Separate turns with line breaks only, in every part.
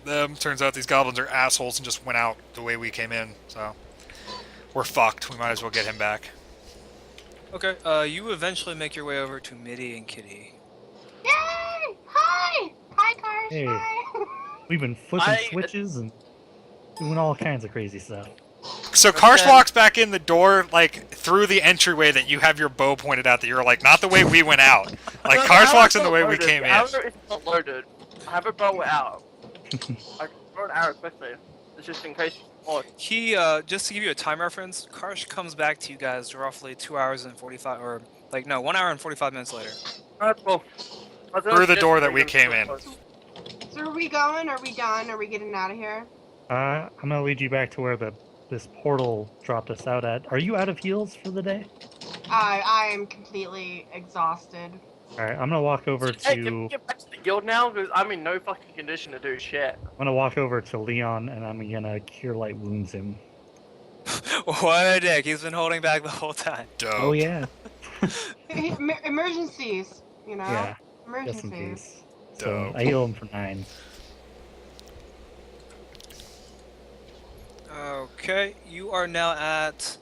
them. Turns out these goblins are assholes and just went out the way we came in, so we're fucked. We might as well get him back.
Okay, you eventually make your way over to Mitty and Kitty.
Yay! Hi! Hi, Karsh.
Hey.
Hi.
We've been flipping switches and doing all kinds of crazy stuff.
So Karsh walks back in the door, like, through the entryway that you have your bow pointed out that you're like, not the way we went out. Like, Karsh walks in the way we came in.
However, it's not loaded. I have a bow out. I can throw an arrow quickly. It's just in case.
He, just to give you a time reference, Karsh comes back to you guys roughly 2 hours and 45, or, like, no, 1 hour and 45 minutes later.
Alright, well.
Through the door that we came in.
So are we going? Are we done? Are we getting out of here?
I'm gonna lead you back to where this portal dropped us out at. Are you out of heals for the day?
I am completely exhausted.
Alright, I'm gonna walk over
Hey, can
to...
we get back to the guild now? Because I'm in no fucking condition to do shit.
I'm gonna walk over to Leon and I'm gonna cure light wounds him.
What a dick, he's been holding back the whole time.
Dope.
Oh yeah.
Emergencies, you know?
Yeah. Just in
Emergencies.
case. So
Dope.
I heal him for 9.
Okay, you are now at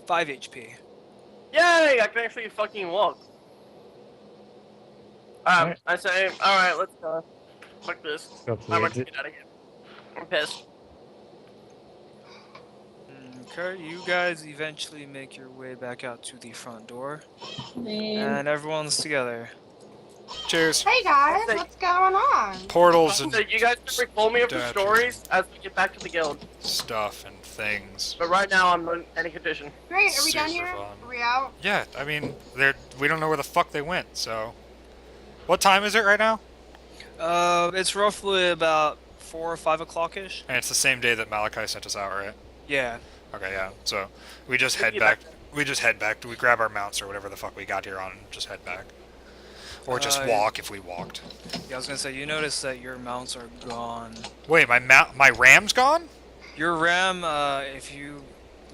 5 HP.
Yay! I can actually fucking walk.
Alright.
I say, alright, let's go. Fuck this.
Go up to
I'm
the
going to
exit.
get out of here. I'm pissed.
Okay, you guys eventually make your way back out to the front door.
Man.
And everyone's together.
Cheers.
Hey guys, what's going on?
Portals and
So you guys can recall me of the
Dad.
stories as we get back to the guild.
stuff and things.
But right now I'm not in any condition.
Great, are we done
Super
here?
fun.
Are we out?
Yeah, I mean, we don't know where the fuck they went, so... What time is it right now?
It's roughly about 4 or 5 o'clock-ish.
And it's the same day that Malachi sent us out, right?
Yeah.
Okay, yeah. So, we just head
get
back.
back
We just head back. We grab our mounts or whatever the fuck we got here on and just head back. Or just walk if we walked.
Yeah, I was gonna say, you notice that your mounts are gone.
Wait, my ram's gone?
Your ram, if you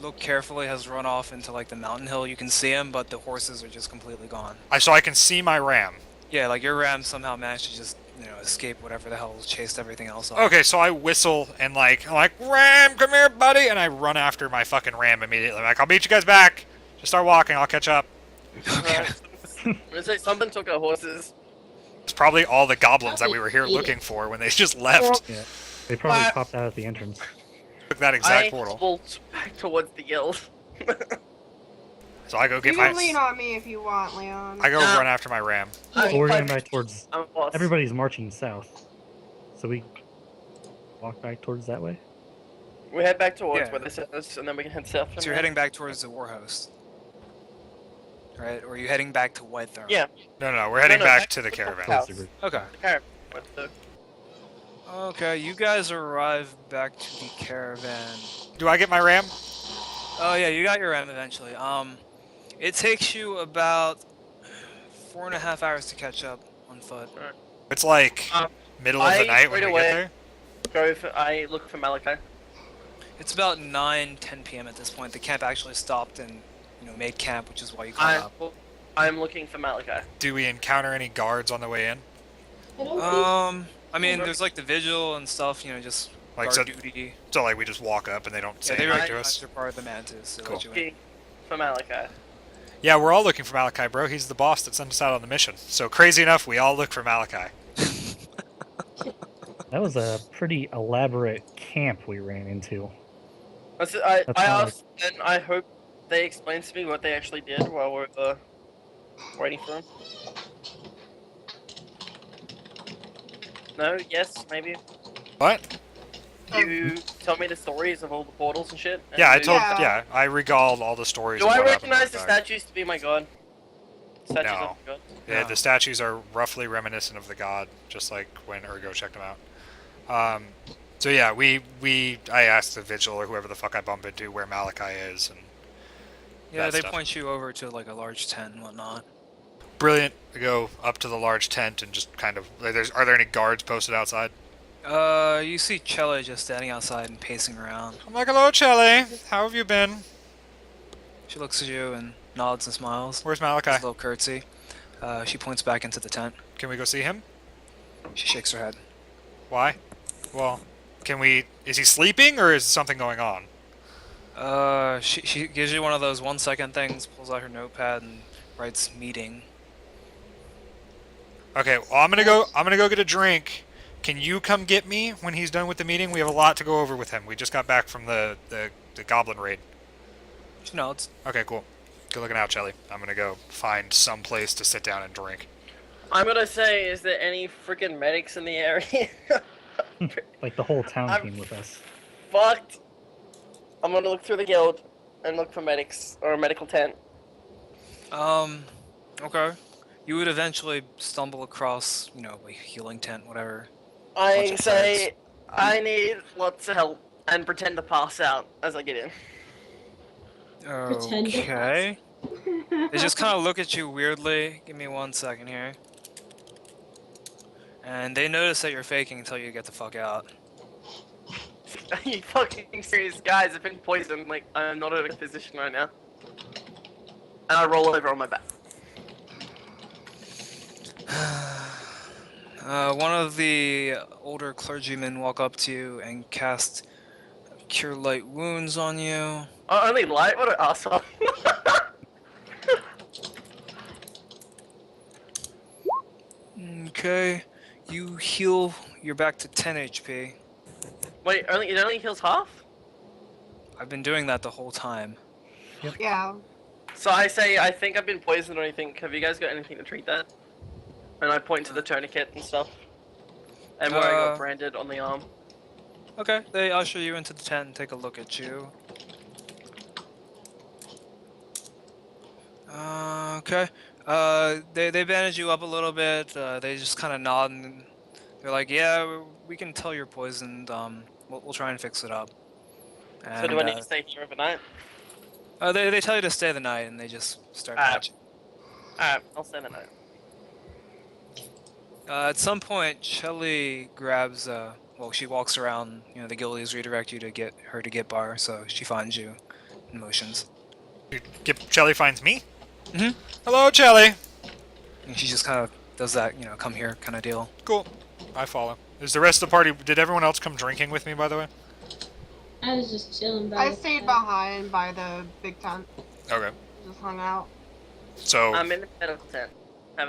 look carefully, has run off into like the mountain hill. You can see him, but the horses are just completely gone.
So I can see my ram.
Yeah, like your ram somehow managed to just, escape whatever the hell chased everything else off.
Okay, so I whistle and I'm like, Ram, come here, buddy, and I run after my fucking ram immediately. I'm like, I'll meet you guys back. Just start walking, I'll catch up.
Okay.
I'm gonna say something took our horses.
It's probably all the goblins that we were here looking for when they just left.
Yeah. They probably popped out at the entrance.
Took that exact
I
portal.
bolt back towards the guild.
So I go
You
get
can
my...
lean on me if you want, Leon.
I go
Nah.
run after my ram.
So we're going back towards...
I'm a boss.
Everybody's marching south. So we walk back towards that way?
We head back towards
Yeah.
where they sent us, and then we can head south.
So you're heading back towards the Warhost. Right? Or are you heading back to Whitethorn?
Yeah.
No, we're heading
No,
back
back
to the
to the
caravan.
house.
Okay.
The caravan. What's the-
Okay, you guys arrive back to the caravan.
Do I get my ram?
Oh yeah, you got your ram eventually. It takes you about 4.5 hours to catch up on foot.
It's like middle of the night when
straight
we get
away
there.
I look for Malachi.
It's about 10 p.m. at this point. The camp actually stopped and, made camp, which is why you caught up.
I'm looking for Malachi.
Do we encounter any guards on the way in?
I don't think
I mean, there's like the vigil and stuff, just
Like,
guard
so-
duty.
So like we just walk up and they don't
Yeah,
say
they
anything to
recognize
us?
you're part of the Mantis. So
Cool.
let you in.
Looking for Malachi.
Yeah, we're all looking for Malachi, bro. He's the boss that sent us out on the mission. So crazy enough, we all look for Malachi.
That was a pretty elaborate camp we ran into.
I
That's
asked, and I hope they explain to me what they actually did while we're waiting for them. No? Yes? Maybe?
What?
You tell me the stories of all the portals and shit? and
Yeah, I
who-
told.
Yeah.
Yeah, I regaled all the stories.
Do
of
I
what happened
recognize
to
the
guy.
statues to be my god? Statues
No.
of the god?
Yeah,
No.
the statues are roughly reminiscent of the god, just like when Ergo checked them out. So yeah, I asked the vigil or whoever the fuck I bump into where Malachi is, and
Yeah,
that
they
stuff.
point you over to like a large tent and whatnot.
Brilliant. We go up to the large tent and just kind of. Are there any guards posted outside?
You see Chella just standing outside and pacing around.
I'm like, hello, Chelly. How have you been?
She looks at you and nods and smiles.
Where's
Does
Malachi?
a little curtsy. She points back into the tent.
Can we go see him?
She shakes her head.
Why? Well, can we... Is he sleeping, or is something going on?
She gives you one of those 1 second things, pulls out her notepad and writes meeting.
Okay, well, I'm gonna go get a drink. Can you come get me when he's done with the meeting? We have a lot to go over with him. We just got back from the goblin raid.
She nods.
Okay, cool. Good looking out, Shelly. I'm gonna go find some place to sit down and drink.
I'm gonna say, is there any freaking medics in the area?
Like the whole town
I'm
came with us.
Fucked. I'm gonna look through the guild and look for medics or a medical tent.
Okay. You would eventually stumble across, you know, a healing tent, whatever.
I
Bunch of
say I need lots of help and pretend to pass out as I get in.
Pretend to
Okay. They just kind of look at you weirdly. Give me 1 second here. And they notice that you're faking until you get the fuck out.
Are you fucking serious? Guys, I've been poisoned. Like, I'm not in a position right now. And I roll over on my back.
One of the older clergymen walk up to you and cast Cure Light Wounds on you.
Oh, only light? What an asshole.
Okay. You heal. You're back to 10 HP.
Wait, it only heals half?
I've been doing that the whole time.
Yeah.
So I say, I think I've been poisoned or anything. Have you guys got anything to treat that? And I point to the tourniquet and stuff. And wearing a branded on the arm.
Okay, they usher you into the tent and take a look at you. Okay. They bandage you up a little bit. They just kind of nod and they're like, "Yeah, we can tell you're poisoned. We'll try and fix it up." And,
So do I need to stay here overnight?
They tell you to stay the night and they just start
Alright.
patching.
Alright, I'll stay the night.
At some point, Shelly grabs. Well, she walks around. You know, the guildies redirect you to get her to get bar, so she finds you in motions.
Shelly finds me?
Mhm.
Hello, Shelly!
And she just kind of does that, you know, come here kind of deal.
Cool. I follow. Is the rest of the party... Did everyone else come drinking with me, by the way?
I was just chilling by
I
the
stayed
fire.
behind by the big tent.
Okay.
Just hung out.
So...
I'm in the medical tent.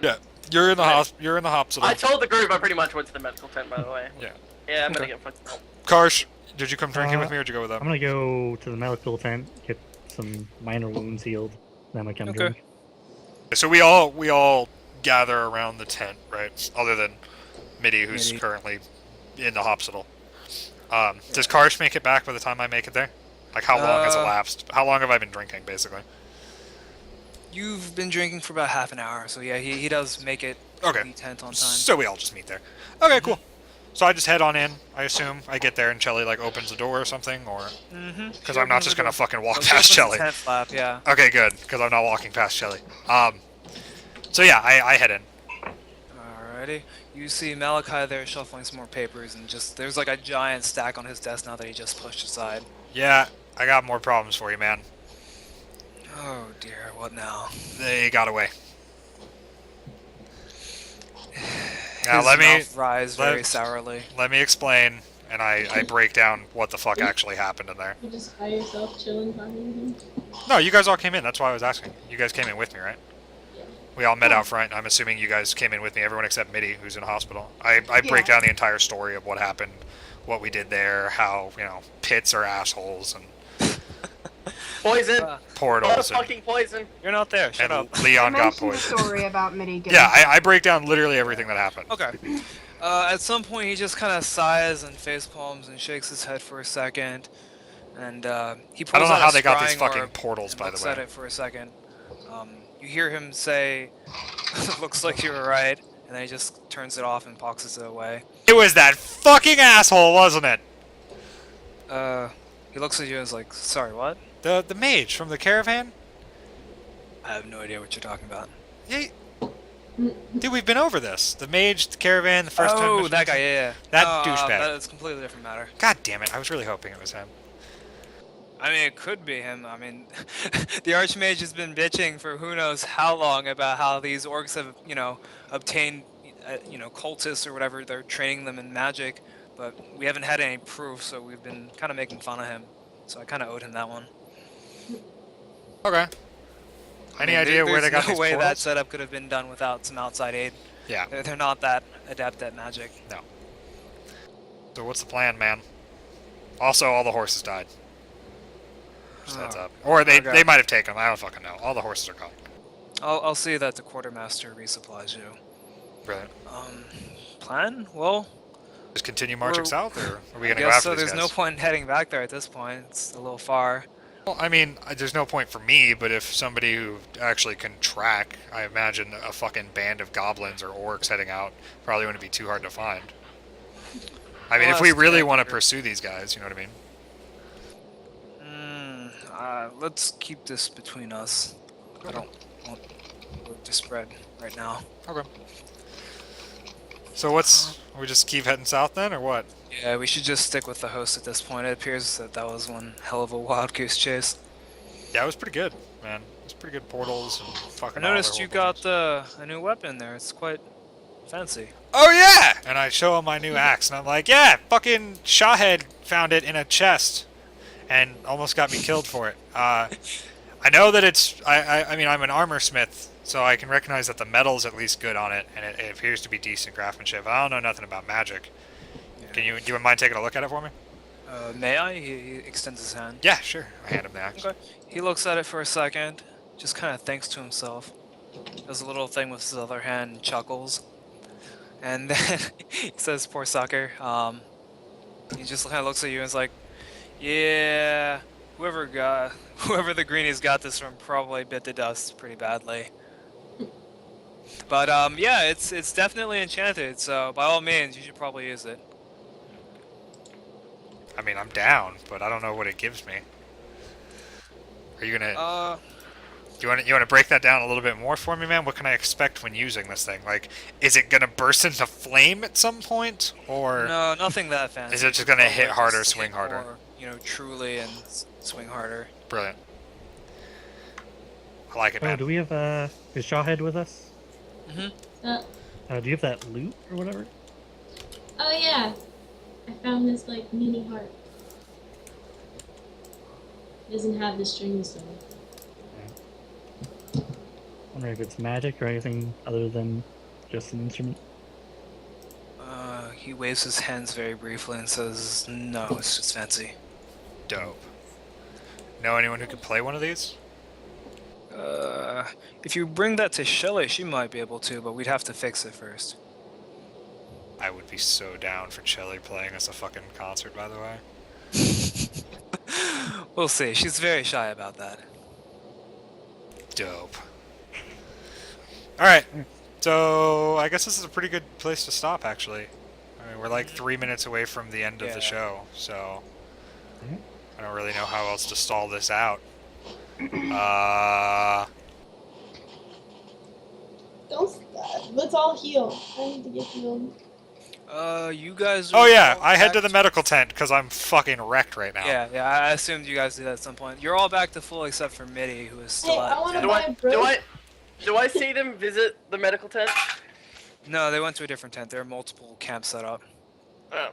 Yeah. You're in the you're in the hospital.
I told the group I pretty much went to the medical tent, by the way.
Yeah.
Yeah, I'm gonna
Okay.
get fucked up.
Karsh, did you come drinking with
Uh,
me, or did you go with
I'm
them?
gonna go to the medical tent, get some minor wounds healed, then I'm gonna come
Okay.
drink.
So we all gather around the tent, right? Other than Mitty, who's
Mitty.
currently in the hospital. Does Karsh make it back by the time I make it there? Like, how long has
Uh,
elapsed? How long have I been drinking, basically?
You've been drinking for about half an hour, so yeah, he does make it to
Okay.
the tent on time.
So we all just meet there. Okay, cool. So I just head on in, I assume. I get there and Shelly, like, opens the door or something, or...
Mm-hmm.
Because I'm not just gonna fucking walk
She
past
opens
Shelly.
the tent flap, yeah.
Okay, good, because I'm not walking past Shelly. So yeah, I head in.
Alrighty. You see Malachi there shuffling some more papers, and just there's like a giant stack on his desk now that he just pushed aside.
Yeah, I got more problems for you, man.
Oh dear, what now?
They got away. Now
His
let me
mouth rise very
let-
sourly.
let me explain, and I break down what the fuck actually happened in there.
You just by yourself chilling behind him.
No, you guys all came in. That's why I was asking. You guys came in with me, right? We all met out front. I'm assuming you guys came in with me. Everyone except Mitty, who's in the hospital. I break
Yeah.
down the entire story of what happened, what we did there, how pits are assholes and
Poison!
Uh,
A lot of
portals, and,
fucking poison!
You're not there. Shut up.
Leon
I
got
mentioned the
poisoned.
story about Mitty getting.
Yeah, I break down literally everything that happened.
Okay. At some point, he just kind of sighs and face palms and shakes his head for a second, and he pulls
I don't know
out
how
a
they got these
scrying
fucking
orb
portals,
and
by the
looks
way.
at it for a second. You hear him say, "Looks like you were right," and then he just turns it off and boxes it away.
It was that fucking asshole, wasn't it?
He looks at you and is like, "Sorry, what?"
The mage from the caravan?
I have no idea what you're talking about.
Yeah, dude, we've been over this. The mage, the caravan, the first 10
Oh,
missions.
that guy, yeah.
That
No,
douchebag.
That's a completely different matter.
God damn it, I was really hoping it was him.
I mean, it could be him. I mean, the Archmage has been bitching for who knows how long about how these orcs have, obtained, cultists or whatever. They're training them in magic but we haven't had any proof, so we've been kind of making fun of him. So I kind of owed him that one.
Okay.
I
Any
mean,
idea where they got
There's no
these
way that
portals?
setup could have been done without some outside aid.
Yeah.
They're not that adept at magic.
So what's the plan, man? Also, all the horses died. Just heads up. Or they
okay.
might have taken them. I don't fucking know. All the horses are gone.
I'll see that the quartermaster resupplies you.
Brilliant.
Plan? Well,
Just continue marching
We're-
south, or are we
I
gonna go
guess
after
so.
these
There's
guys?
no point in heading back there at this point. It's a little far.
Well, I mean, there's no point for me, but if somebody who actually can track, I imagine a fucking band of goblins or orcs heading out probably wouldn't be too hard to find. I mean,
Well,
if we
that's
really
correct,
want to
Peter.
pursue these guys, you know what I mean?
Let's keep this between us. I don't want word to spread right now.
Okay. So we just keep heading south then, or what?
Yeah, we should just stick with the host at this point. It appears that that was one hell of a wild goose chase.
Yeah, it was pretty good, man. It was pretty good portals and
I
fucking. all
noticed
their
you
horrible
got
things.
a new weapon there. It's quite fancy.
Oh yeah! And I show him my new axe, and I'm like, yeah, fucking Shawhead found it in a chest, and almost got me killed for it. I know that it's. I mean, I'm an armor smith, so I can recognize that the metal's at least good on it, and it appears to be decent craftsmanship. I don't know nothing about magic.
Yeah.
Do you mind taking a look at it for me?
May I? He extends his hand.
Yeah, sure. I hand him the axe.
Okay. He looks at it for a second, just kind of thinks to himself. Does a little thing with his other hand and chuckles. And then he says, poor sucker. He just kind of looks at you and is like, yeah, whoever the greenies got this from probably bit the dust pretty badly. But yeah, it's definitely enchanted, so by all means, you should probably use it.
I mean, I'm down, but I don't know what it gives me. Are you gonna? You want to break that down a little bit more for me, man? What can I expect when using this thing? Like, is it gonna burst into flame at some point, or
No, nothing that fancy.
is it just gonna hit
Probably
harder,
just
swing
hit
harder?
more, truly and swing harder.
Brilliant. I like it,
Oh,
man.
do we have is Shawhead with us?
Uh,
Do you have that loot or whatever?
oh yeah, I found this like mini harp. It doesn't have the strings though.
Wondering if it's magic or anything other than just an instrument.
He waves his hands very briefly and says, no, it's just fancy.
Dope. Know anyone who could play one of these?
If you bring that to Shelley, she might be able to, but we'd have to fix it first.
I would be so down for Chelly playing us a fucking concert, by the way.
We'll see. She's very shy about that.
Dope. Alright, so I guess this is a pretty good place to stop, actually. I mean, we're like 3 minutes away from the end of
Yeah.
the show, so
Mhm.
I don't really know how else to stall this out.
Let's all heal. I need to get healed.
You guys
Oh
are
yeah,
all
I head to
back
the medical tent because I'm fucking wrecked right now.
Yeah, I assumed you guys did that at some point. You're all back to full except for Mitty, who is still
Hey,
at
I wanna
ten.
buy a broom.
Do I see them visit the medical tent?
No, they went to a different tent. There are multiple camps set up.
Oh.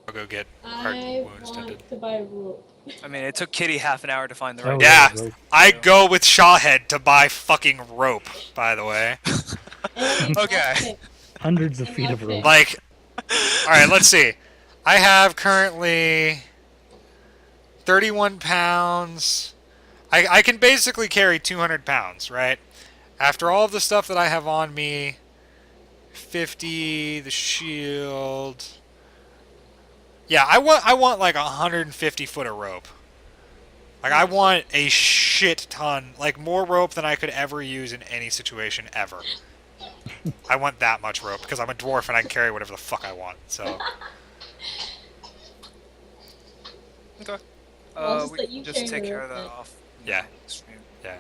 I'll go get
I
our wounds tended.
want to buy a rope.
I mean, it took Kitty half an hour to find the
Oh,
right
Yeah.
rope.
I go with Shawhead to buy fucking rope, by the way.
Okay.
Hundreds of feet of rope.
Like, alright, let's see. I have currently 31 pounds. I can basically carry 200 pounds, right? After all of the stuff that I have on me, 50, the shield. Yeah, I want like 150 foot of rope. Like, I want a shit ton, like more rope than I could ever use in any situation ever. I want that much rope because I'm a dwarf and I can carry whatever the fuck I want. So
Okay.
I'll just
We
let
can
you
just
carry
take
the
care of
rope
that
then.
off.
yeah,
Stream.
yeah.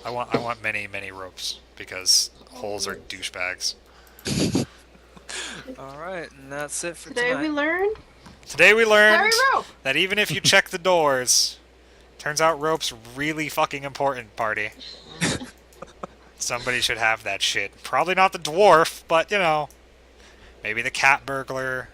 I want many ropes because holes are douchebags.
All right, and that's it for
Today
tonight.
we learned
Today we learned
carry rope.
that even if you check the doors, turns out rope's really fucking important, party. Somebody should have that shit. Probably not the dwarf, but you know, Maybe the cat burglar.